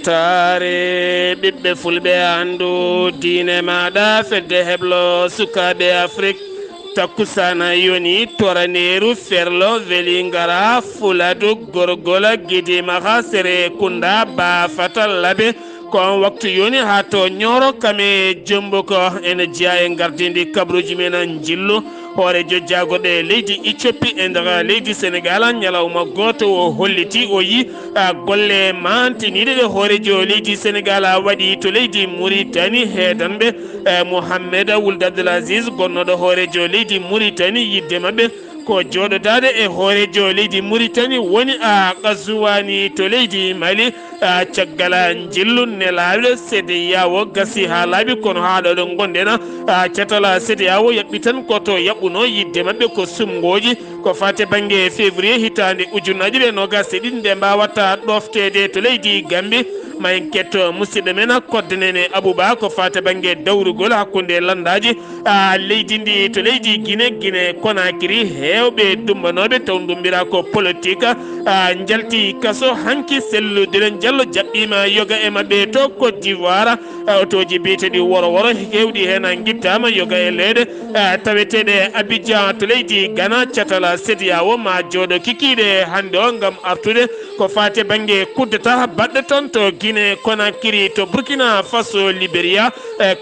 weltaare ɓiɓɓe fulɓe andu diine maɗa fedde heblo sukaɓe afrique takkusana yoni toraneru ferlo weli ngara fuladu gorgola gidimaha sere kunda ba fatal labe kon waktu yoni ha to ñoro kame jombo ko ene jeeya e gardidi kabaruuji men jillu hoorejo jaagoɗe leydi Éthiopie e nder leydi Sénégal ñalawma goto o holliti o yi golle mantiniɗe ɗe hoorejo leydi Sénégal waɗi to leydi Mauritanie heedanɓe Mohammed Ould Abdoul Aziz gonnoɗo hoorejo leydi Mauritanie yidde mabɓe ko joɗodade e hoorejo leydi Mauritanie woni Gazuwani to leydi Mali caggal jillu nelaɗo CEDEAO gasi ha laaɓi kono haɗo ɗo gonɗena catala CEDEAO yaɓɓi tan koto yaɓɓuno yidde mabɓe ko sumgoji ko fate banggue février hitande ujunnaji ɓe nogas e ɗiɗi nde mbawatta ɗoftede to leydi Gambie ma en ketto musidɗo men koddanene Abouba ko fate banggue dawrugol hakkude landaji leydi ndi to leydi Guinée Conakry hewɓe dumbanoɓe taw dumbira ko politique jalti kaso hanki selludiren diallo jaɓɓima yoga e mabɓe to Côte d'Ivoire otoji biyeteɗi woro woro hewɗi hen guittama yoga e leyɗe taweteɗe Abidjan to leydi Ghana catala CEDEAO ma jooɗo kikiɗe hande o gam artude ko fate banggue kuddata baɗɗo ton to Guinée Conakry to Burkina Faso Libéria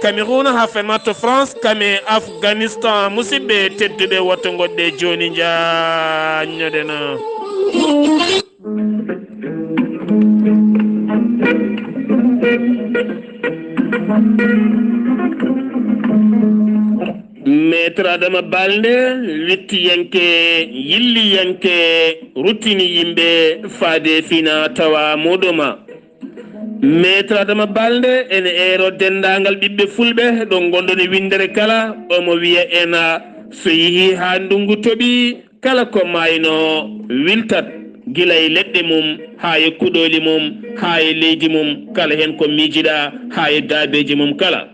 Cameroun ha ferma to France kame Afghanistan musidɓe tedduɓe wotto goɗɗe joni jañoɗena Maître Adama Balde wittiyanke yilliyanke rutini yimɓe faade fina tawa muɗuma Maître Adama Balde ene ero dendagal ɓiɓɓe fulɓe ɗo gondoni windere kala omo wiya ena so yeehi ha ndungu toɓi kala ko mayno wiltat gila e leɗɗe mum ha e kuɗoli mum ha e leydi mum kala hen ko miijiɗa ha e daabeji mum kala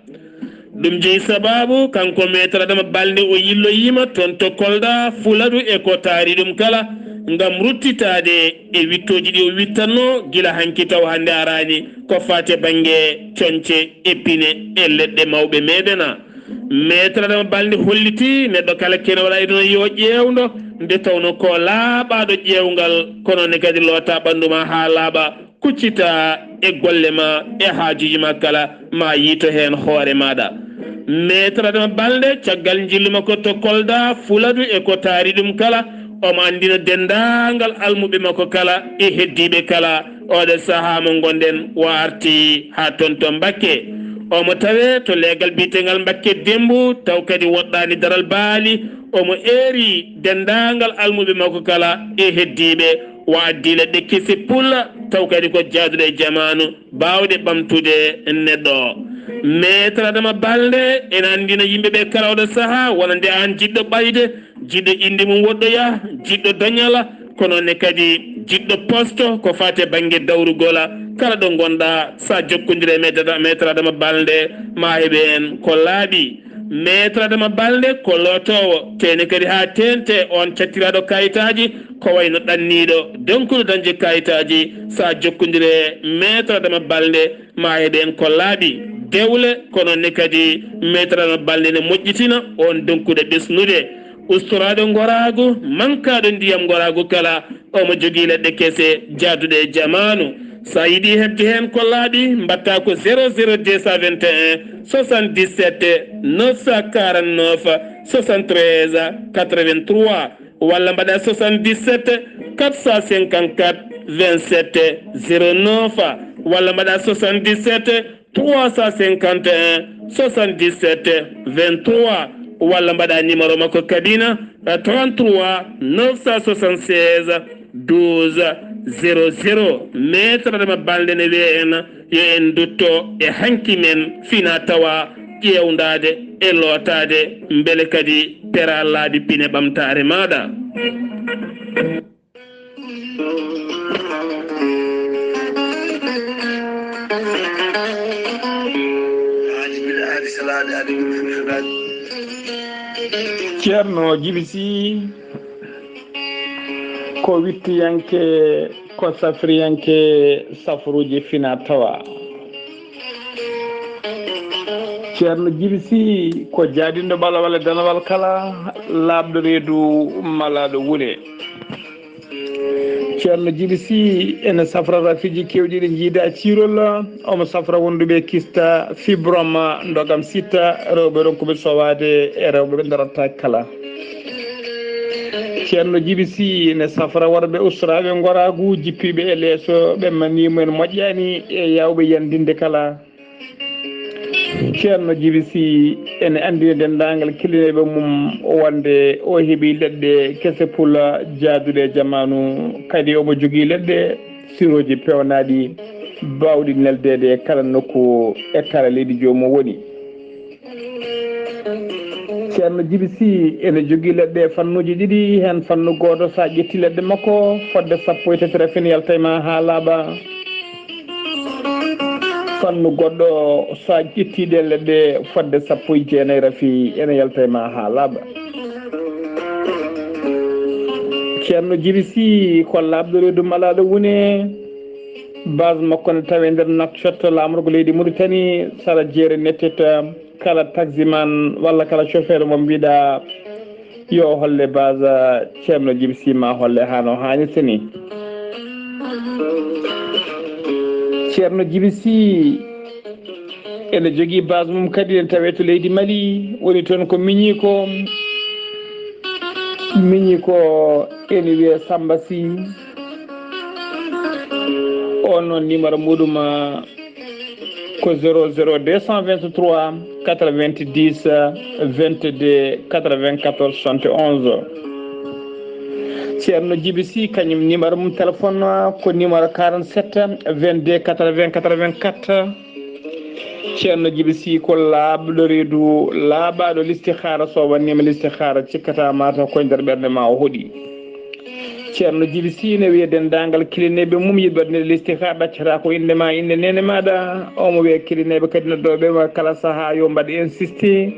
ɗum jeeyi sababu kanko Maître Adama Balde o yilloyima toon to Kolda Fuladu e ko taari ɗum kala ngam ruttitade e wittoji ɗi o wittanno gila hanki taw hande arani ko fate banggue conce epine e leɗɗe mawɓe meɗena Maître Adama Balde holliti neɗɗo kala kene waɗa ɗon yo ƴewdo nde tawno ko laaɓaɗo ƴewgal kono ne kadi loota ɓanduma ha laaɓa kuccita e golle ma e haajuji ma kala ma yiito hen hoore maɗa Maître Adama Balde caggal jillu makko to Kolda Fuladu e ko taari ɗum kala omo andina dendagal almuɓe makko kala e heddiɓe kala oɗo saaha mo gonɗen o arti ha toon to Mbakke omo tawe to leegal bitegal Mbakke Dembu taw kadi woɗɗani daral baali omo eeri dendagal almuɓe makko kala e heddiɓe o addi leɗɗe kesi pulla taw kadi ko jaaduɗo e jamanu bawɗe ɓamtude neɗɗo Maître Adama Balde ene andina yimɓeɓe kala oɗo saaha wonande an jiɗɗo ɓayde jiɗɗo inde mum woɗɗoya jiɗɗo dañala kono ne kadi jiɗɗo poste ko fate banggue dawrugola kala ɗo gonɗa sa jokkodire Maître Adama Balde ma heeɓe en ko laaɓi Maître Adama Balde ko lootowo tene kadi ha tente on cattiraɗo kayitaji ko wayno ɗanniɗo donkuɗo dañde kayitaji sa jokkodire Maître Adama Balde ma heeɓe en ko laaɓi Dewle kono ne kadi Maître Adama Balde ne moƴƴitina on donkuɗo ɓesnude ustoraɗo goragu mankaɗo ndiyam goragu kala omo jogui leɗɗe kese jaaduɗe e jamanu sa yiiɗi hebde hen ko laaɓi mbatta ko 00221 77 949 73 83 walla mbaɗa 77 454 27 09 walla mbaɗa 77 351 77 23 walla mbaɗa numéro makko kabina 33 976 12 00 Maître Adama Balde ne wiye en yo en dutto e hanki men fina tawa ƴewdade e lootade beele kadi pera laabi pine ɓamtare maɗa ceerno Djiby Sy ko wittiyanke ko safriyanke safruji fina tawa ceerno Djiby Sy ko jaadindo ɓala walla danawal kala laaɓɗo reedu malaɗo wuule ceerno Djiby Sy ene safra rafiji kewɗi ɗe jiida ciirol omo safra wonduɓe kista fibrome ndogam sitta rewɓe ronkuɓe sowade e rewɓe ɓe darata kala ceerno Djiby Sy ne safra worɓe ustaraɓe goragu jippiɓe e leeso ɓe manimo en moƴƴani e yawɓe yandinde kala ceerno Djiby Sy ene andina dendagal killineɓe mum wonde o heeɓi leɗɗe kese pula jaaduɗe e jamanu kadi omo jogui leɗɗe siroji pewnaɗi bawɗi neldede kala nokku e kala leydi jomum woni ceerno Djiby Sy ene jogui leɗɗe fannuji ɗiɗi hen fannu goto sa ƴetti leɗɗe makko fodde 13 fin yaltayma ha laaɓa fannu goɗɗo sa ƴettiɗe leɗɗe fodde 19 rafi ene yaltayma ha laaɓa ceerno Djiby Sy ko laaɓɗo reedu malaɗo wune base makko ne tawe nder Nouakchott lamorgo leydi Mauritanie sara jeere nettita kala taximan walla kala chauffeur mo mbiɗa yo holle base ceerno Djiby Sy ma holle hano hannirta ni ceerno Djiby Sy ene jogui base mum kadi ene tawe to leydi Mali woni toon ko miñi ko ene wiye Samba Sy on noon numéro muɗum ko 00223 90 22 94 71 ceerno Djiby Sy kañum numéro mum téléphone ko numéro 47 22 80 84 ceerno Djiby Sy ko laaɓɗo reedu laaɓaɗo listihara so wannima listihara cikkata mata koye nder ɓerde ma o hooɗi ceerno Djiby Sy ne wiya dendagal kilineɓe mum yiɗi waɗnede listihara ɗaccata ko inde ma inde nene maɗa omo wiya kilineɓe kadi noddoɓe kala saaha yo mbaɗ insisté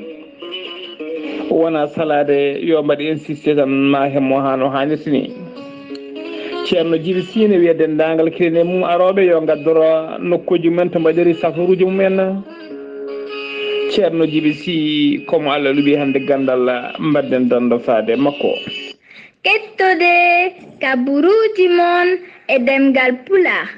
wona salade yo mbaɗ insisté tan ma hemmo hano hannirtini ceerno Djiby Sy ne wiya dendagal kilineɓe mum aroɓe yo gaddoro nokkuji mumen to mbaɗiri safaruji mumen ceerno Djiby Sy komo Allah luɓi hannde Ganndal mbadden dando faade makko kettode kabaruuji mon e ɗemngal pulaar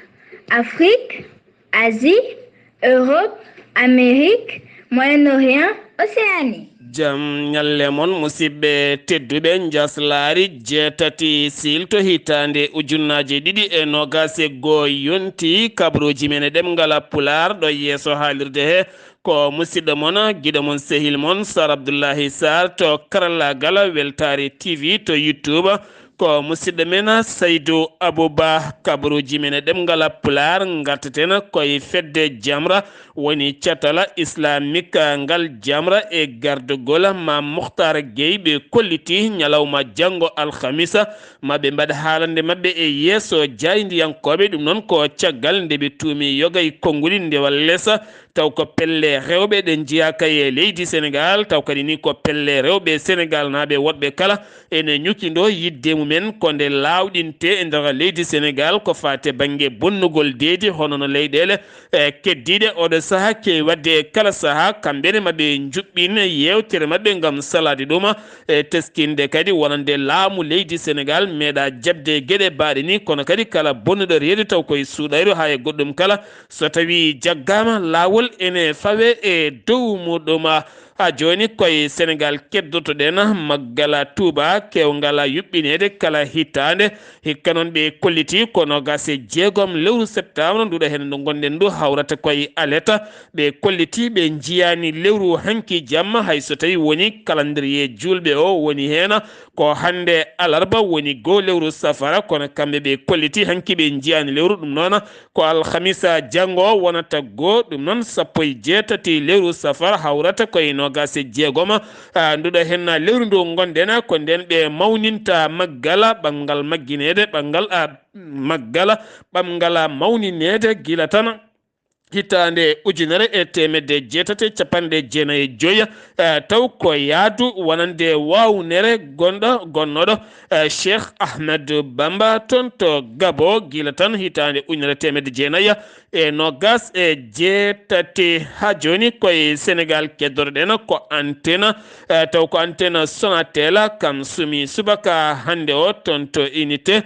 Afrique, Asie, Europe, Amérique, Moyen-Orient, Océanie. Jam nyalle mon musidɓe tedduɓe njeslaare jeetati silto hitande ujunnaje ɗiɗi e nogase goo yonti kabaruuji men e ɗemngal pulaar ɗo yeeso haalirde he ko musidɗo mon giɗo mon sehil mon Sar Abdullaahi Saar to karallagal Weltaare TV to YouTube ko musidɗo men Saydou Abouba kabaruuji men e ɗemngal pulaar garteten koye fedde jamra woni catala islamique ngal jamra e gardugol ma Mokhtar Gueye ɓe kolliti ñalawma janngo alhamisa maɓe mbaɗa haalande maɓɓe e yeeso jaydiyankoɓe ɗum noon ko caggal nde ɓe tuumi yogay konnguli ndewal lesa taw ko pelle rewɓe ɗe jeyaka e leydi Sénégal taw kadi ni ko pelle rewɓe Sénégal naɓe woɗɓe kala ene ñukkido yidde mumen ko nde lawɗinte e nder leydi Sénégal ko fate banggue bonnugol deedi hono no leyɗele keddiɗe oɗo saaha ke wadde kala saaha kamɓene maɓe juɓɓin yewtere maɓɓe gam salade ɗum e teskinde kadi wonande laamu leydi Sénégal meeɗa jabde gueɗe baɗe ni kono kadi kala bonnuɗo reedu taw koye suuɗayru ha e goɗɗum kala so tawi jaggama lawol ene fawe e dow muɗum ha joni koye Sénégal keddotoɗen maggala Touba kewngala yuɓɓinede kala hittande hikka noon ɓe kolliti ko nogase jeegom lewru septembre nduɗo hen ndu gonɗen ndu hawrata koye aleta ɓe kolliti ɓe jiyani lewru hanki jamma hayso tawi woni calendrier julɓe o woni hen ko hannde alarba woni goo lewru safara kono kamɓe ɓe kolliti hanki ɓe jiyani lewru ɗum noon ko alhamisa janggo wonata goo ɗum noon 17 lewru safara hawrata koye nogase jeegom nduɗo hen lewru ndu gonɗen ko nden ɓe mawninta maggala ɓangal magguinede ɓangal maggala ɓamgal mawninede gila tan hitande ujunere e temedde jeetate capanɗe jeenayi joyi taw ko yaadu wonande wawnere gonnoɗo cheikh ahmed bamba toon to gabo gila tan hitande ujunere temedde jeenayi e nogas e jeetati ha joni koye sénégal keddorɗen ko antenne taw ko antenne Sonatel kam sumi subaka hande o toon to unité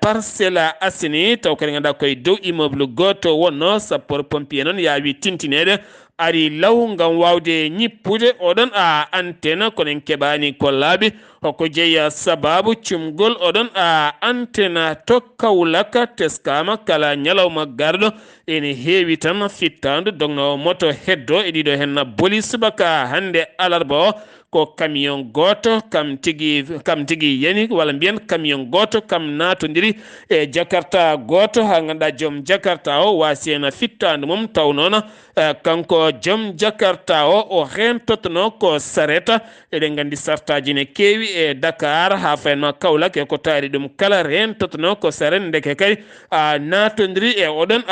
Parcelles Assainies taw kadi ganduɗa koye dow immeuble goto wonno sapeur pompier noon yaawi tintinede ari law ngam wawde ñippude oɗon antenne konen keɓani ko laaɓi hoko jeeya sababu cumgol oɗon antenne to Kaulaka teskama kala ñalawma garɗo ene heewi tan fittandu dogno moto heddo e ɗiɗo hen boli subaka hande alarba o ko camion goto kam tigi yani walla mbiyen camion goto kam natodiri e jakarta goto ha ganduɗa joom jakarta o wasi hen fittandu mum taw noon kanko joom jakarta o hen tottono ko sareta eɗen gandi sartaji ne keewi e Dakar ha fayenma Kaolack e ko taari ɗum kala hen tottono ko saret ndeke kadi natodiri e oɗon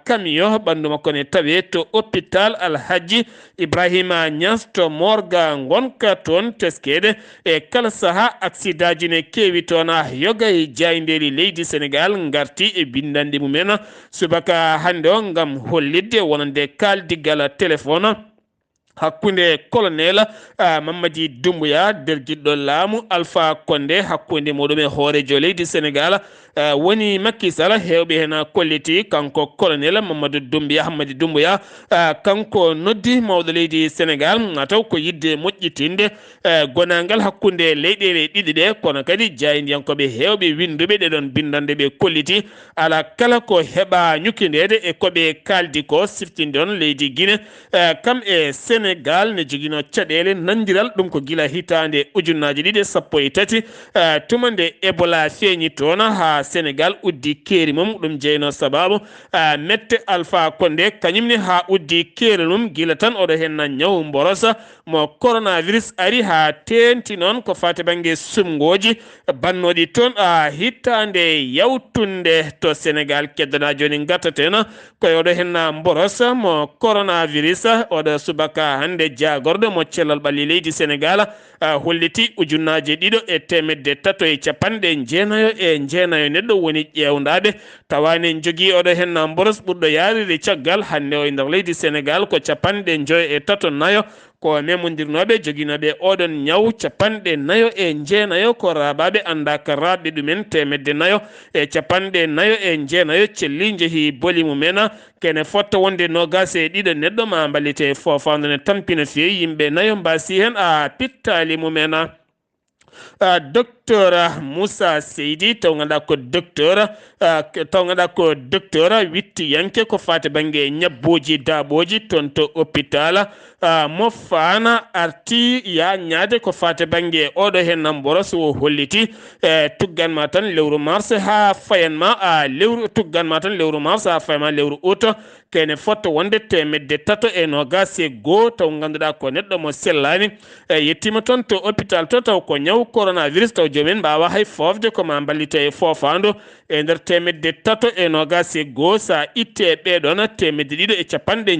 camion ɓandu makko ne tawe to hôpital Alhaji Ibrahima Niass to morga gonka toon teskede e kala saaha accident ji ne keewi toon yoga e jayndeli leydi Sénégal garti e bindande mumen subaka hande o ngam hollidde wonande kaldigal téléphone hakkunde colonel Mamadi Doumbouya dergiɗɗo laamu Alpha Condé hakkunde muɗum e hoorejo leydi Sénégal woni Macky Sall hewɓe hen kolliti kanko colonel Mamadou Hamadi Doumbouya kanko noddi mawɗo leydi Sénégal taw ko yidde moƴƴitinde gonangal hakkunde leyɗele ɗiɗi ɗe kono kadi jaydiyankoɓe hewɓe winduɓe ɗeɗon bindande ɓe kolliti ala kala ko heɓa ñukkindede e koɓe kaldi ko siftinde on leydi Guinée kam e Sénégal ne jogino caɗele nandiral ɗum ko gila hitande ujunnaji ɗiɗi sappo e tati tumande Ebola feeñi toon ha Sénégal uddi keeri mum ɗum jeyno sababu mette Alpha Condé kañumne ha uddi keeri mum gila tan oɗo hen ñaw mborosa mo coronavirus ari ha tenti noon ko fate banggue sumgoji bannoɗi toon hittande yawtunde to Sénégal keddana joni gattaten koye oɗo hen mborosa mo coronavirus oɗo subaka hande jagorɗo mo cellal ɓalli leydi Sénégal holliti ujunnaje ɗiɗo e temedde tato e capanɗe jeenayo neɗɗo woni ƴewdaɓe tawani jogui oɗo hen mboros ɓurɗo yaride caggal hande o e nder leydi Sénégal ko capanɗe joyi e tato nayo ko memodirnoɓe joguinoɓe oɗon ñaw capanɗe nayo e jeenayo ko rabaɓe anda ka rabɓe ɗumen temedde nayo e capanɗe nayo e jeenayo celli jeehi boli mumen kene fotta wonde nogas e ɗiɗo neɗɗo ma ballite fofande ne tampina fewi yimɓe nayo mbasi hen pittali mumen docteur Moussa Seydi taw ganduɗa ko docteur witti yanke ko fate banggue ñabboji daaɓoji toon to hôpital mo fana arti ya ñaade ko fate banggue oɗo hen namboros o holliti tugganma tan lewru mars ha fayanma tugganma tan lewru mars ha fayma lewru août kene fotta wonde temedde tato e nogas e goho taw ganduɗa ko neɗɗo mo sellani yettima toon to hôpital to taw ko ñaw coronavirus taw jomumen mbawa hay fofde koma ballita e fofando e nder temedde tato e nogas e goho sa itte ɓeɗon temedde ɗiɗo e capanɗe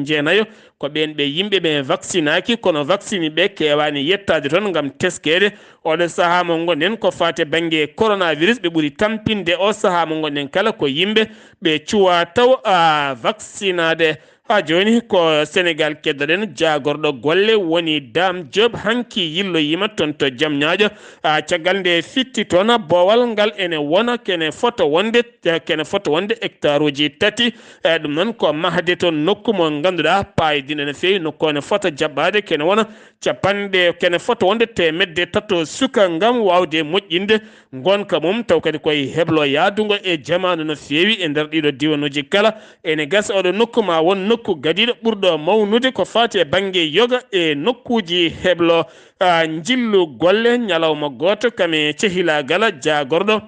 jeenayo ko ɓen ɓe yimɓe ɓe vaccinaki kono vaccine ɓe kewani yettade toon gam teskede oɗo saaha mo gonɗen ko fate banggue coronavirus ɓe ɓuuri tampinde o saaha mo gonɗen kala ko yimɓe ɓe cuwa taw vaccinade ha joni ko Sénégal keddoɗen jagorɗo golle woni Dame Diop hanki yilloyima toon to Diamniadio caggal nde fitti toon bowal ngal ene wona kene foto wonde hectare uji tati ɗum noon ko mahde toon nokku mo ganduɗa payidino no fewi nokku ene fota jaɓɓade kene wona kene foto wonde temedde tato suka ngam wawde moƴƴinde gonka mum taw kadi koye heblo yadugo e jamanu no fewi e nder ɗiɗo diwanuji kala ene gasa oɗo nokku ma won nokku gadiɗo ɓurɗo mawnude ko fati e banggue yoga e nokkuji heblo jillu golle ñalawma goto kame cehilagal jagorɗo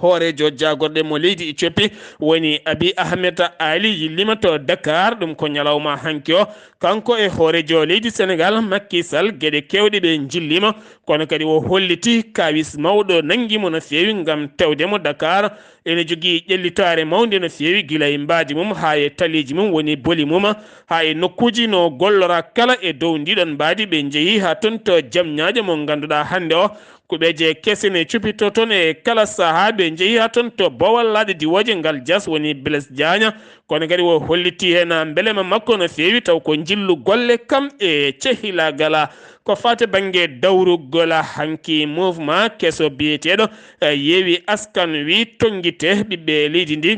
hoorejo jagorɗe mo leydi Éthiopie woni Abiy Ahmed Ali yillima to Dakar ɗum ko ñalawma hanki o kanko e hoorejo leydi Sénégal Macky Sall gueɗe kewɗe ɓe jillima kono kadi o holliti kawis mawɗo nangimo no feewi ngam tewdemo Dakar ene jogii ƴellitaare mawde no feewi gila e mbaadi mum haa e taliji mum woni boli mum haa e nokkuji no gollora kala e dow ndiɗon mbaadi ɓe jeehi haa toon to jamñaaje mo ngannduɗaa hannde o kuɓeje kesene cupito toon e kala sahaa ɓe jeehi haa toon to bowallaade diwoje ngal jas woni Blaise Diagne kono kadi o holliti heen mbelema makko no feewi taw ko jillu golle kam e cehilagala ko fate bange dawrugola hanki mouvement keso biyeteɗo yeewi askan wi tonguite ɓiɓɓe leydi ndi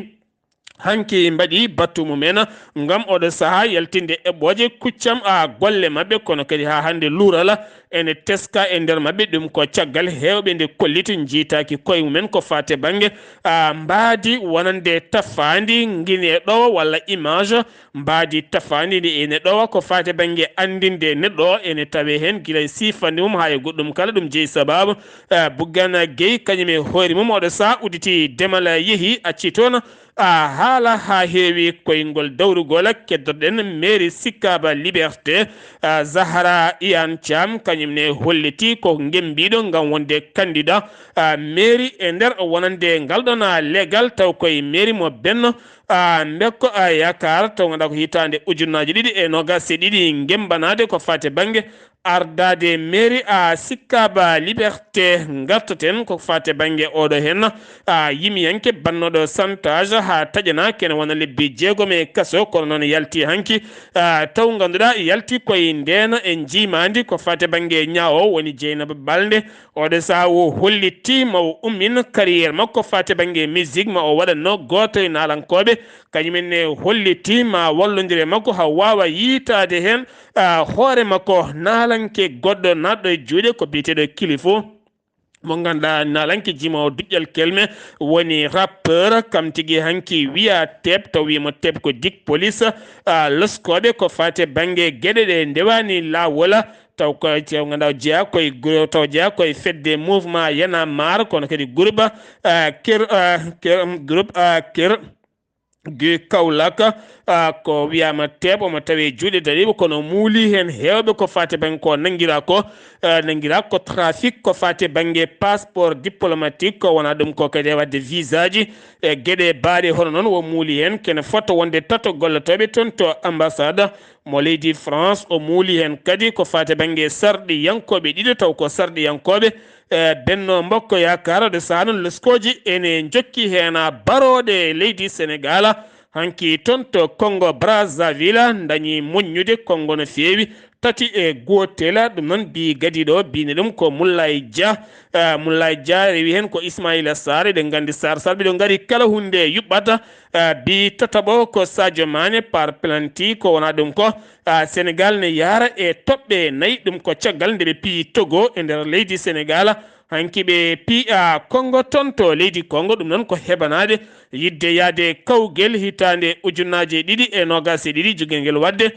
hanki mbaɗi battu mumen ngam oɗo saaha yaltinde eɓɓoje kuccam golle mabɓe kono kadi ha hande luurala ene teska e nder mabɓe ɗum ko caggal hewɓe nde kolliti jiitaki koye mumen ko fate bange mbaadi wonande tafandi guine ɗowa walla image mbaadi tafandi ndi ene ɗowa ko fate bange andinde neɗɗo o ene tawe hen guila sifande mum ha e goɗɗum kala ɗum jeeyi sababu Bougane Gueye kañum e hoore mum oɗo saaha udditi demal yeehi acci toon haala ha heewi koyngol dawrugol keddoɗen mairie Sicap Liberté Zahra Iyane Thiam kañumne holliti ko gembiɗo ngam wonde candidat mairie e nder wonande ngalɗon légal taw koye mairie mo benno mbekko yakar taw ganduɗa ko hitande ujunnaji ɗiɗi e nogas e ɗiɗi gembanade ko fate bangue ardade mairie Sicap Liberté gartoten ko fate bangue oɗo hen yimiyanke bannoɗo santage ha taƴana kene wona lebbi jeegom e kaso kono noon yalti hanki taw ganduɗa yalti koye ndena e jimadi ko fate bangue ñawo woni Dieynaba Balde oɗo saha o holliti ma o ummin carriére makko fate bangue musique ma o waɗanno goto e nalankoɓe kañumenne holliti ma wallodire makko ha wawa yitade hen hoore makko nalanke goɗɗo naɗɗo e juuɗe ko biyeteɗo kilifo mo ganduɗa nalanke jima o duƴƴal kelme woni rappeur kam tigui hanki wiya teb taw wiyamo teb ko dik police loskoɓe ko fate bangue gueɗe ɗe ndewani lawola taw ko ganduɗa jeeya koye taw jeeya koye fedde mouvement yana mar kono kadi groupe kir gu Kaolack ko wiyama teb omo tawi juuɗe dariɓe kono muuli hen hewɓe ko fate bangue ko nanguira ko trafic ko fate bangue passeport diplomatique ko wona ɗum ko kadi wadde visa ji e gueɗe baaɗe hono noon wo muuli hen kene fota wonde tato gollotoɓe toon to ambassade mo leydi France o muuli hen kadi ko fate bangue sarɗi yankoɓe ɗiɗo taw ko sarɗi yankoɓe benno mbokko yakar de sanon leskoji ene jokki hen barode leydi Sénégal hanki toon to Congo Brazzaville dañi moññude Congo no feewi tati e gotela ɗum noon bi gadiɗo bine ɗum ko Moulay Dia rewi hen ko Ismaïla Saar eɗen gandi Saar ɓeɗo gari kala hunde yuɓɓata bi tataɓo ko Sadio Mané par planti ko wona ɗum ko Sénégal ne yara e toɓɓe nayyi ɗum ko caggal nde ɓe pi Togo e nder leydi Sénégal hanki ɓe pi Congo toon to leydi Congo ɗum noon ko heɓanade yidde yaade kawguel hitande ujunnaje ɗiɗi e nogas e ɗiɗi joguel guel wadde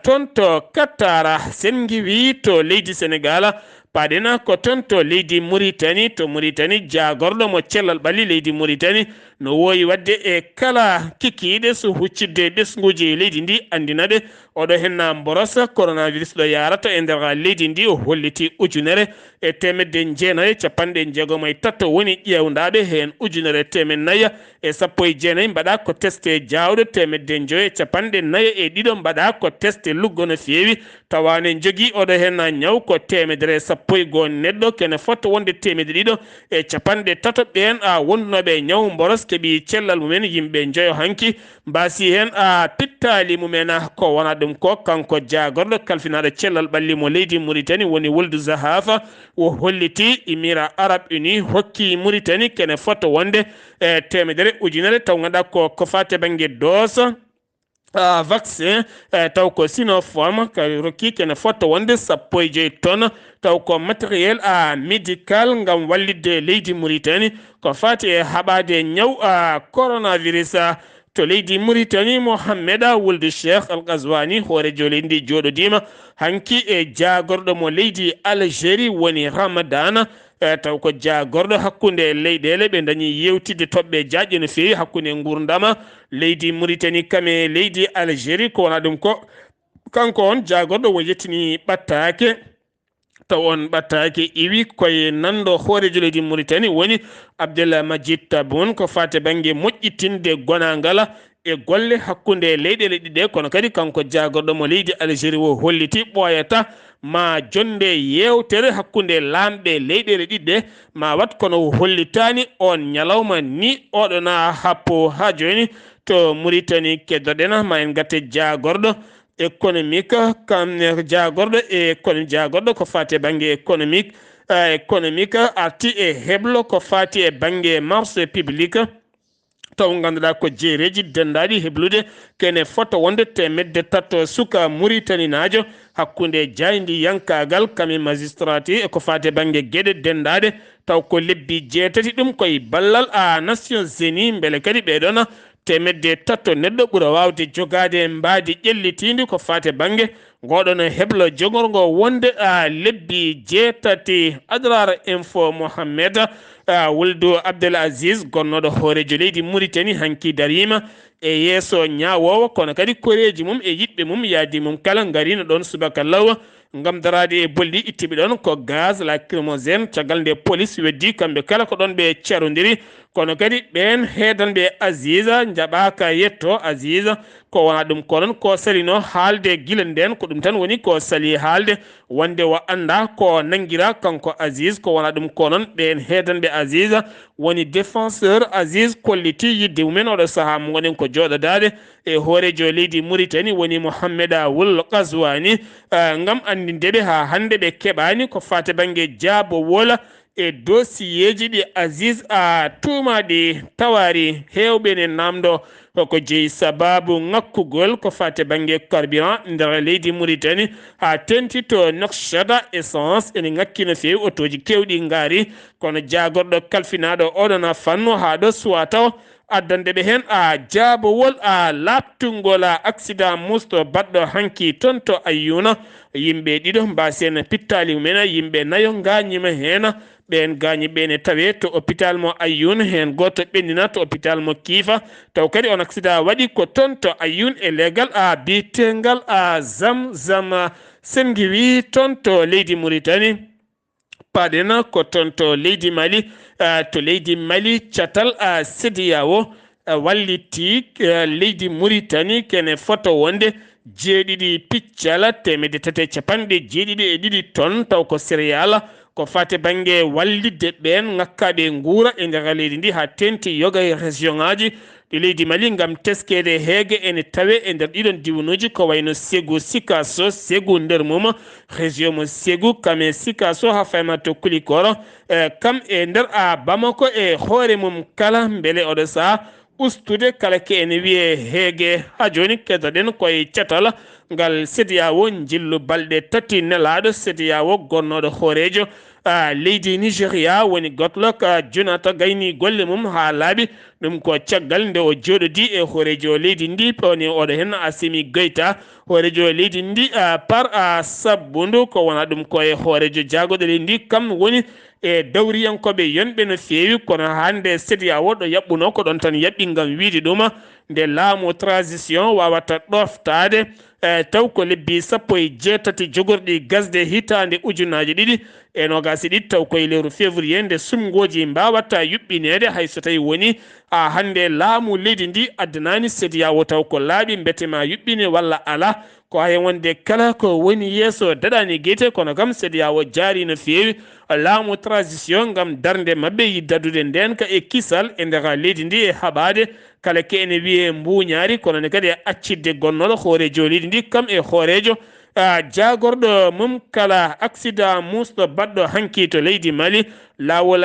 toon to Qatar sen giwi to leydi Sénégal paɗena ko toon to leydi Mauritanie to Mauritanie jagorɗo mo cellal ɓalli leydi Mauritanie no woyi wadde e kala kikiɗe so huccidde ɗesguji leydi ndi andinaɗe oɗo henna mborosa coronavirus ɗo yarata e nder leydi ndi o holliti ujunere e temedde jeenayi capanɗe jeegom e tatto woni ƴewdaɓe hen ujunere temen nayya e sappo e jeenayi mbaɗa ko teste jawɗo temedde joyi capanɗe nayya e ɗiɗo mbaɗa ko teste luggo no feewi tawane jogui oɗo henna ñaw ko temedere sappo e goo neɗɗo kene fotta wonde temedde ɗiɗo e capanɗe tato ɓen wondunoɓe ñaw mboros keeɓi cellal mumen yimɓe joyo hanki mbasi hen pittali mumen ko wona ɗum ko kanko jagorɗo kalfinaɗo cellal ɓalli mo leydi Mauritanie woni Woldu Zahafa o holliti Émirats Arabes Unis hokki Mauritanie kene fotta wonde temedere ujunere taw ganduɗa ko fate bangue dose vaccin taw ko Sinopharm kay rokki kene fotta wonde sappo e joyi tonnes taw ko matériel médical ngam wallidde leydi Mauritanie ko fati e haɓade ñaw coronavirus to leydi Mauritanie Mohamed Wuld Cheikh Al Ghazouani hoorejo leydi ndi joɗodima hanki e jagorɗo mo leydi Algérie woni Ramadan taw ko jagorɗo hakkude leyɗele ɓe dañi yewtidde toɓɓe jaƴƴe no feewi hakkude gurdama leydi Mauritanie kame leydi Algérie ko wona ɗum ko kanko on jagorɗo wo yettini ɓattake taw on ɓattaake iwi koye nanɗo hoorejo leydi Mauritanie woni Abdullaahi Majid Tabboune ko fate banggue moƴƴitinde gonangala e golle hakkunde leyɗele ɗiɗe kono kadi kanko jagorɗo mo leydi Algérie o holliti ɓooyata ma jonde yewtere hakkunde lamɓe leyɗele ɗiɗɗe ma wat kono o hollitani on ñalawma ni oɗona happo ha joni to Mauritanie keddoɗen ma en gatte jagorɗo économique kam jagorɗo e kono jagorɗo ko fati banggue économique arti e heblo ko fati e banggue marché public taw ganduɗa ko jeereji dendaɗi heblude kene foto wonde temedde tatto suka Mauritanie najo hakkunde jaydi yankagal kami magistrati e ko fate banggue gueɗe dendaɗe taw ko lebbi jeetati ɗum koye ballal a Nations Unies beele kadi ɓeɗon temedde tatto neɗɗo ɓuura wawde jogade mbadi ƴellitidi ko fate banggue goɗon heblo jogorgo wonde lebbi jeetati. Adrar info Mohammed wuldu Abdelaziz gonnoɗo hoorejo leydi Mauritanie hanki darima e yeeso ñawowo kono kadi koreji mum e yiɗɓe mum yaadi mum kala garino ɗon subaka law ngam darade e bolli ittiɓe ɗon ko gaz lacrymogène caggal nde police weddi kamɓe kala ko ɗon ɓe carodiri kono kadi ɓen heedanɓe Aziza jaɓaka yetto Aziza ko wona ɗum ko noon ko salino haalde guila nden ko ɗum tan woni ko sali haalde wonde wo anda ko nanguira kanko Aziz ko wona ɗum ko noon ɓen heedanɓe Aziza woni défenseur Aziz kolliti yidde mumen oɗo saaha mo gonen ko joɗodade e hoorejo leydi Mauritanie woni Mohamed Wul Qazwani ngam andindeɓe ha hande ɓe keɓani ko fate banggue jaabo wola e dossier ɗi Aziz tumaɗi tawari hewɓe ne namdo ko jeeyi sababu ngakkugol ko fate banggue carburant nder leydi Mauritanie ha tenti to Nouakchott essence ene ngakki no fewi otoji kewɗi ngaari kono jagorɗo kalfinaɗo oɗona fannu ha ɗo suwa taw addande ɓe hen jaabowol laptungol accident musto baɗɗo hanki toon to Ayyuna yimɓe ɗiɗo mbasen pittali mumen yimɓe nayo gañima hen ɓen gañi ɓene tawe to hôpital mo Ayyun hen goto ɓennina to hôpital mo Kiifa taw kadi on accident waɗi ko toon to Ayyun e legal bitengal Zamzam sengiwi toon to leydi Mauritanie paɗena ko toon to leydi Mali to leydi Mali catal CEDEAO walliti leydi Mauritanie kene foto wonde jeeɗiɗi piccala temedde tati capanɗe jeeɗiɗi e ɗiɗi tonnes taw ko céréal ko fate banggue wallidde ɓen ngakkaɓe guura e nder leydi ndi ha tenti yoga e région ngaji ɗi leydi Mali ngam teskede heege ene tawe e nder ɗiɗon diwnuji ko wayno Ségou Sikasso Ségou nder mum région mo Ségou kame Sikasso ha fayma to Kulikoro kam e nder Bamako e hoore mum kala beele oɗo saha ustude kala ke ene wiye heege ha joni keddoɗen koye catal ngal CEDEAO jillu balɗe tati nelaɗo CEDEAO gonnoɗo hoorejo leydi Nigéria woni Goodluck Jonathan gayni golle mum ha laaɓi ɗum ko caggal nde o joɗodi e hoorejo leydi ndi pawni oɗo hen Assimi Goïta hoorejo leydi ndi par sabbundu ko wona ɗum koye hoorejo jagoɗo leydi ndi kam woni e dawriyankoɓe yonɓe no fewi kono hande CEDEAO ɗo yaɓɓuno ko ɗon tan yaɓɓi ngam wiide ɗum nde laamu transition wawata ɗoftade taw ko lebbi sappo e jeetati jogorɗi gasde hitande ujunaje ɗiɗi e nogasi ɗiɗi taw koye lewru février nde sumgoji mbawata yuɓɓinede hayso tawi woni hande laamu leydi ndi addanani CEDEAO taw ko laaɓi betema yuɓɓine walla ala ko hay wonde kala ko woni yeeso daɗani guete kono kam CEDEAO jaari no fewi laamu transition ngam darde mabɓe yiddadude nden ka e kisal e nder leydi ndi e haɓade kala ke ene wiye mbuñaari kono ne kadi e accidde gonnoɗo hoorejo leydi ndi kam e hoorejo jagorɗo mum kala accident musɗo baɗɗo hanki to leydi Mali lawol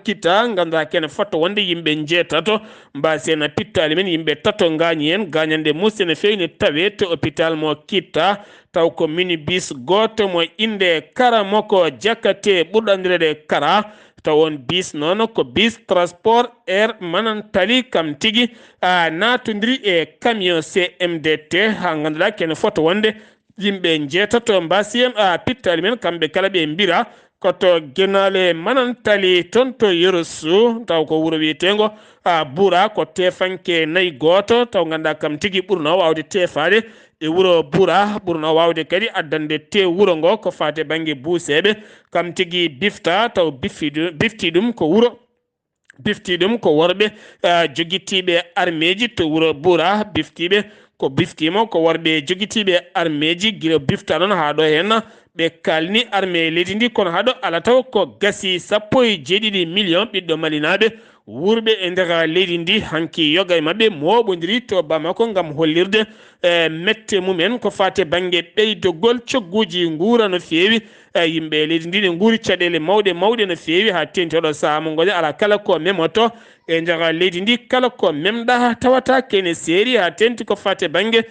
kitta ganduɗa kene foto wonde yimɓe jeetato mbasena pittali men yimɓe tato gañi hen gañande musi ne fewi ne tawe to hôpital mo Kitta taw ko minibus goto mo inde Kara moko Jakate ɓurɗo andirede Kara taw on bis noon ko bis transport air manantali kam tigui natodiri e camion CMDT ha ganduɗa kene foto wonde yimɓe jeetato mbasiyen pittali men kamɓe kala ɓe mbira koto genale manantali toon to Yerosu taw ko wuuro wiyetengo Boura ko tefanke nayi goto taw ganduɗa kam tigui ɓurno wawde tefade e wuro Bura ɓurno wawde kadi addande te wuro ngo ko fate banggue buuseɓe kam tigui bifta taw bifti ɗum ko wuro bifti ɗum ko worɓe joguitiɓe armeji to wuro Bura biftiɓe ko biftima ko worɓe joguitiɓe armeji guila bifta noon ha ɗo henna ɓe kalni armée leydi ndi kono haɗo ala taw ko gasi 17 million ɓiɗɗo malinaɓe wurɓe e nder leydi ndi hanki yoga e mabɓe moɓodiri to Bamako gam hollirde mette mumen ko fate banggue ɓeydogol cogguji guura no fewi yimɓe leydi ndi ne guuri caɗele mawɗe no fewi ha tenti oɗo saaha mo goƴa ala kala ko memoto e nder leydi ndi kala ko memɗa tawata kene seeri ha tenti ko fate banggue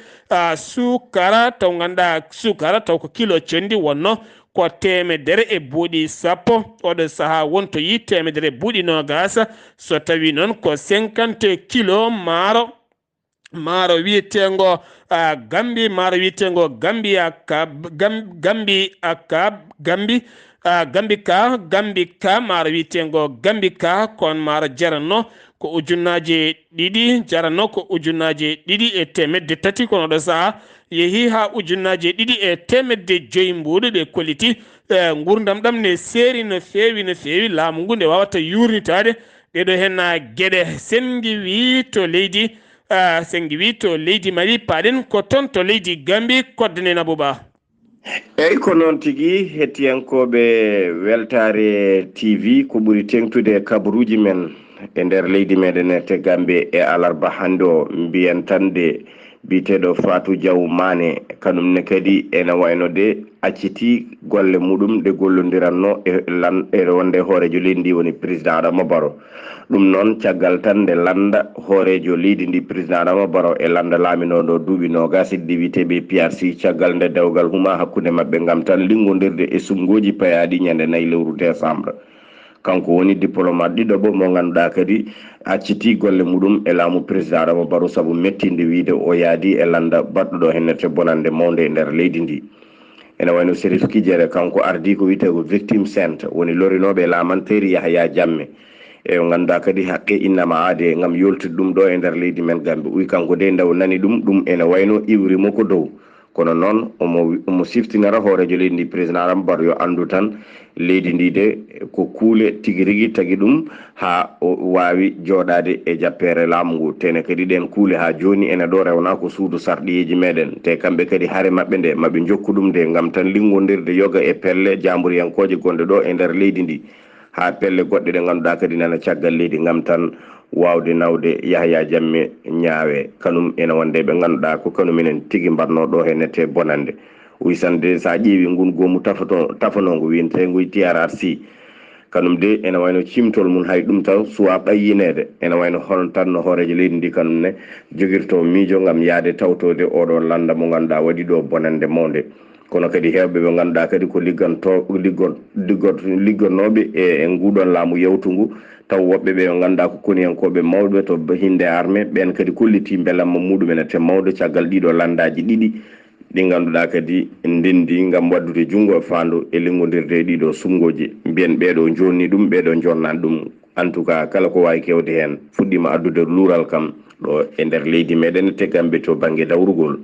sukara taw ganduɗa sukara taw ko kilo condi wonno ko temedere e buuɗi sappo oɗo saaha wonto yi temedere buuɗi nogas so tawi noon ko 50 kilo maaro wiyetengo gambi maaro wiyetengo gambi ka maaro wiyetengo gambi ka kon maaro jaranno ko ujunnaje ɗiɗi jaranno ko ujunnaje ɗiɗi e temedde tati kono ɗo saaha yeehi ha ujunnaje ɗiɗi e temedde joyi mbuɗu ɓe kolliti gurdam ɗam ne seeri no fewi laamu ngu nde wawata yurnitade ɗeɗo henna gueɗe sengi wi to leydi Mali paɗen ko toon to leydi Gambi koddane Nabouba. eyyi ko noon tigui hettiyankoɓe Weltaare TV ko ɓuuri tengtude kabaruuji men e nder leydi meɗen te Gambe e alarba hande o mbiyen tan de biteɗo Fatou Diaw Mané kanum ne kadi ene wayno de acciti golle muɗum ɗe gollodiranno e wonde hoorejo leydi ndi woni président Adama Barrow ɗum noon caggal tan nde landa hoorejo leydi ndi président Adama Barrow e landa laaminoɗo duuɓi nogas ɗi witeɓe PRC caggal nde dewgal huma hakkude mabɓe gam tan liggodirde e sumgoji payaɗi ñande 4 lewru décembre kanko woni diplomate ɗiɗo mo ganduɗa kadi acciti golle muɗum e laamu président Adama Barrow saabu mettinde wiide o yaadi e landa baɗɗoɗo hennete bonande mawde e nder leydi ndi ene wayno Sérif Kijere kanko ardi ko wiyete ko victime centre woni lorinoɓe laamanteri Yahya Jammeh e ganduɗa kadi haqqe innama aade gam yoltude ɗum ɗo e nder leydi men Gambe uyi kanko de ndaw nani ɗum ene wayno iwrimo ko dow kono noon omo siftinara hoorejo leydi ndi président Adama Barrow yo andu tan leydi ndi de ko kuule tigi rigui tagui ɗum ha wawi joɗade e jappere laamu ngu tene kadi ɗen kuule ha joni ene ɗo rewna ko suudu sarɗiyeji meɗen te kamɓe kadi haare mabɓe nde maɓe jokku ɗum de gam tan liggodirde yoga e pelle jamburiyankoje gonɗe ɗo e nder leydi ndi ha pelle goɗɗe ɗe ganduɗa kadi nana caggal leydi gam tan wawde nawde Yahya Jammeh ñaawe kanum ene wonde ɓe ganduɗa ko kanum enen tigui mbarno ɗo e nette bonande uysande sa ƴeewi ngun gomu tafanogo wiyete nguy TRRC kanum de ene wayno cimtol mum hay ɗum taw suwa ɓayyinede ene wayno hono tan no hoorejo leydi ndi kanum ne jogirto miijo gam yaade tawtode oɗo landa mo ganduɗa waɗi ɗo bonande mawde kono kadi hewɓe ɓe ganduɗa kadi ko liggonnoɓe e nguɗon laamu yewtugu taw woɓɓe ɓe ganduɗa ko koniyankoɓe mawɓe to hinde armé ɓen kadi kolliti belamma muɗumen te mawde caggal ɗiɗo landaji ɗiɗi ɗi ganduɗa kadi ndendi gam waddude junggo e fandu e liggodirde ɗiɗo sumgoji mbiyen ɓeɗo jonni ɗum ɓeɗo jonnani ɗum en tout cas kala ko wawi kewde hen fuɗɗima addude luural kam ɗo e nder leydi meɗen te Gambe to banggue dawrugol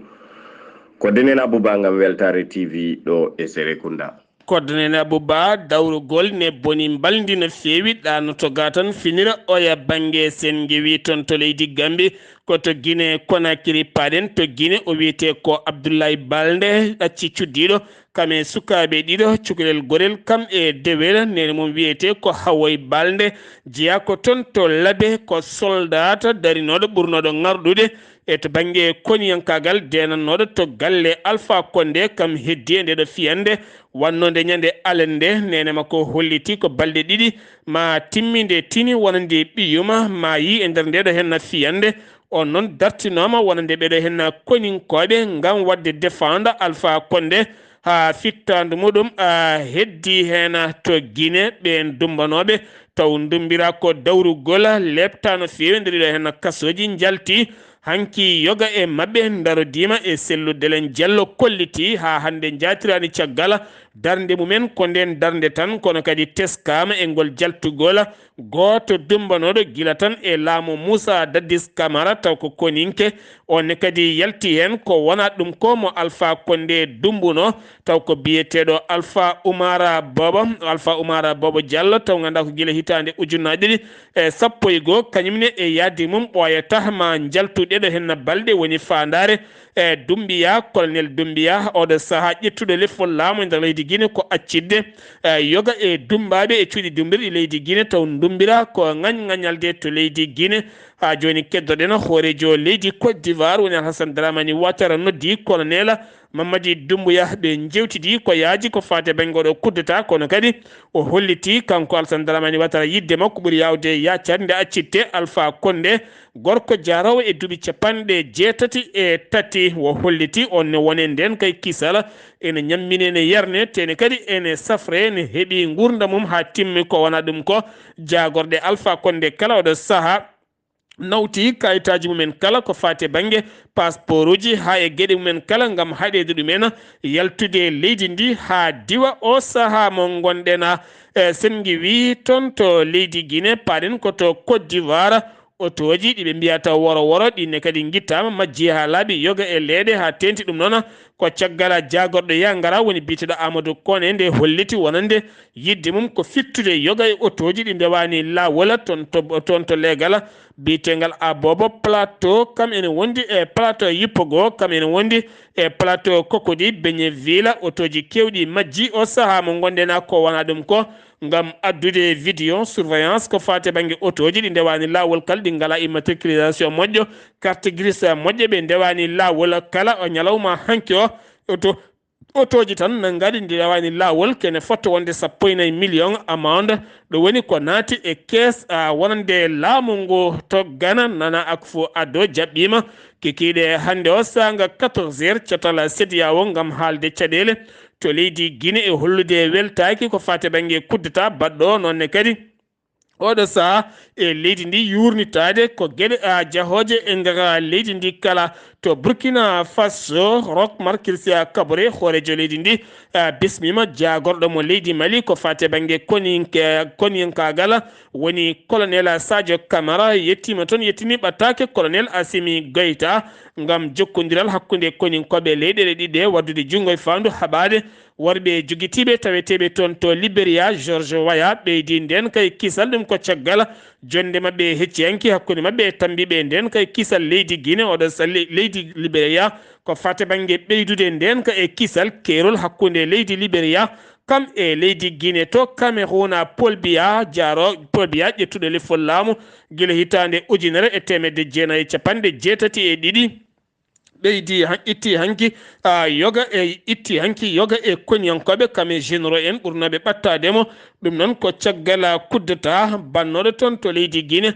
ko denen Abouba gam Weltaare TV ɗo e Serekunda koddane Abouba dawrugol ne boni baldi no fewi ɗanoto ga tan finira oya banggue sen gewi toon to leydi Gambe ko to Guinée Conakry paɗen to Guinée o wiyete ko Abdullaahi Balde ɗacci cuddiɗo kame sukaɓe ɗiɗo cukalel gorel kam e Dewle nene mum wiyete ko Hawoy Balde jeeya ko toon to Labe ko soldat darinoɗo ɓurnoɗo ngarɗude e to banggue koniyankagal denannoɗo to galle Alpha Condé kam heddi e ndeɗo fiyande wannode ñande alende nene makko holliti ko balɗe ɗiɗi ma timminde tini wonande ɓiyuma ma yi e nder ndeɗo henna fiyande on noon dartinoma wonande ɓeɗo henna koninkoɓe gam wadde défendre Alpha Condé ha fittandu muɗum heddi hen to Guinée ɓe dumbanoɓe taw dumbira ko dawrugol lepta no fewi nder ɗo henna kasoji jalti hanki yoga e mabɓe darodima e selludelen Diallo kolliti ha hande jatirani caggal darnde mumen ko nden darnde tan kono kadi teskama e ngol jaltugol goto dumbanoɗo gila tan e laamu Moussa Dadis Camara taw ko koninke on kadi yalti hen ko wona ɗum ko mo Alpha Condé dumbuno taw ko biyeteɗo Alpha Oumara Bobo Diallo taw ganda ko gila hitande ujunnaje ɗiɗi e sappo e goho kañumne e yaadi mum ɓoyata ma jaltuɗeɗo hen balɗe woni fandare e Dumbiya colonel Dumbiya oɗo saaha ƴettuɗo leffol laamu e nder leydi Guinée ko accidde yoga e dumbaɓe e cuuɗi dumbirɗi leydi Guinée taw dumbira ko ŋañalde to leydi Guinée ha joni keddoɗen hoorejo leydi Côte d'Ivoire woni Alassane Dramani Ouattara noddi colonel Mamadi Doumbouya ɓe jewtidi ko yaaji ko fate banggue oɗo kuddata kono kadi o holliti kanko Alassane Dramani Ouattara yidde makko ɓuuri yawde yaccade nde accitte Alpha Condé gorko jarawo e duuɓi 83 o holliti onne wone nden kay kisala ene ñammine ene yerne tene kadi ene safre ene heeɓi gurdam mum ha timmi ko wona ɗum ko jagorde Alpha Condé kala oɗo saaha nawti kayitaji mumen kala ko fate banggue passeport uji ha e gueɗe mumen kala gam haɗede ɗumen yaltude leydi ndi ha diwa o saaha mo gonɗen sen wi toon to leydi Guinée paɗen koto Côte d'Ivoire otoji ɗiɓe mbiyata woro ɗinne kadi guittama majji ha laaɓi yoga e leeɗe ha tenti ɗum noon ko caggal jagorɗo yangara woni biteɗo Amadou Kone nde holliti wonande yidde mum ko fittude yoga e otoji ɗi ndewani lawol toon to leegal bitengal Abobo plateau kam ene wondi e plateau yippogo kam ene wondi e plateau Cocody Begneville otoji kewɗi majji o saaha mo gonɗena ko wona ɗum ko ngam addude vidéo surveillance ko fate banggue otoji ɗi ndewani lawol kala ɗi ngala immatriculation moƴƴo carte grise moƴƴe ɓe ndewani lawol kala o ñalawma hanki o otoji tan nanggaɗi ndewani lawol kene fotta wonde 14 million amende ɗo woni ko naati e caisse wonande laamu ngu to Gana Nana Akufo Addo jaɓɓima kikiɗe hannde o sanga 14 heures catal CEDEAO ngam haalde caɗele to leydi Guinée e hollude weltaki ko fate banggue kuddata baɗɗo nonne kadi oɗo saaha e leydi ndi yurnitade ko gueɗe jahoje e nder leydi ndi kala to Burkina Faso Roch Marc Christian Kaboré hoorejo leydi ndi bismima jagorɗo mo leydi Mali ko fate banggue koniyankagal woni colonel Sadio Camara yettima toon yettini ɓattake colonel Assimi Goïta ngam jokkodiral hakkude koninkoɓe leyɗele ɗiɗe waddude junggo e fandu haɓade worɓe jogitiɓe taweteɓe toon to Libéria George Weah ɓeydi nden kay kisal ɗum ko caggal jonde mabɓe hecciyanki hakkude mabɓe tambiɓe nden kay kisal leydi Guinée oɗo leydi Libéria ko fate banggue ɓeydude nden ka e kisal kerol hakkude leydi Libéria kam e leydi Guinée to Cameroun Paul Biya ƴettuɗo lefol laamu guila hitande 1982 ɓeydi itti hanki yoga e koniyankoɓe kame généraux en ɓurnoɓe ɓattademo ɗum noon ko caggal kuddata bannoɗo toon to leydi Guinée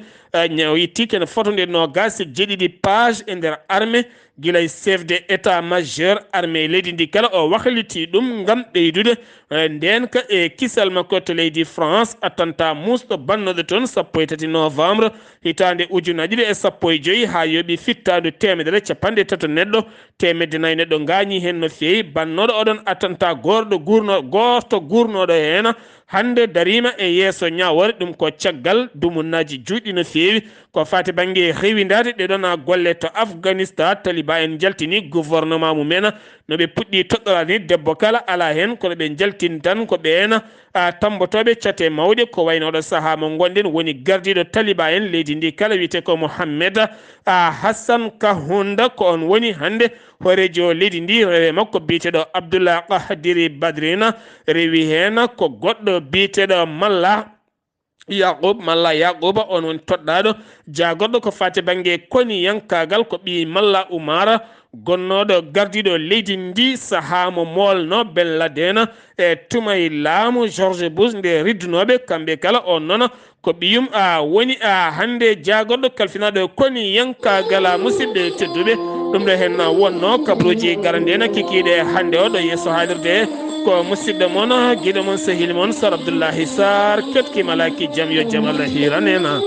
yitti kene fotonde nogas jeeɗiɗi page e nder armée guilay chef de état majeur armée leydi ndi kala o wahliti ɗum ngam ɓeydude nden ka e kisal makko to leydi France attentat musɗo bannoɗo toon 13 novembre hitande 2015 ha yooɓi fittadu 150 neɗɗo 400 neɗɗo gañi hen no fewi bannoɗo oɗon attentat gorɗo gurnoɗo hen hande darima e yeeso ñawore ɗum ko caggal dumunnaji juɗɗi no fewi ko fati banggue rewidade ɗeɗon golle to Afghanistan taliba en jaltini gouvernement mumen noɓe puɗɗi toɗɗorani debbo kala ala hen kono ɓe jaltini tan ko ɓen tambotoɓe cate mawɗe ko waynoɗo saaha mo gonɗen woni gardiɗo taliba en leydi ndi kala wiyete ko Mohammed Hassan Kahunda ko on woni hande horejo leydi ndi rewe makko biteɗo Abdullaahi Badrina rewi hen ko goɗɗo biteɗo Malla Yaquba on woni toɗɗaɗo jagorɗo ko fate banggue koni yankagal ko ɓi Malla Oumara gonnoɗo gardiɗo leydi ndi saaha mo molno Ben Laden e tumay laamu George Bush nde riddunoɓe kamɓe kala on noon ko ɓiyum woni hande jagorɗo kalfinaɗo koni yankagal musidɓe tedduɓe ɗum ɗo hen wonno kabaruuji garandena kikiɗe hande o ɗo yesso haalirde ko musidɗo moon guiɗo moon sehili moon Sar Abdullaahi Saar ketkima laki jaam yo jaam Allah hiranena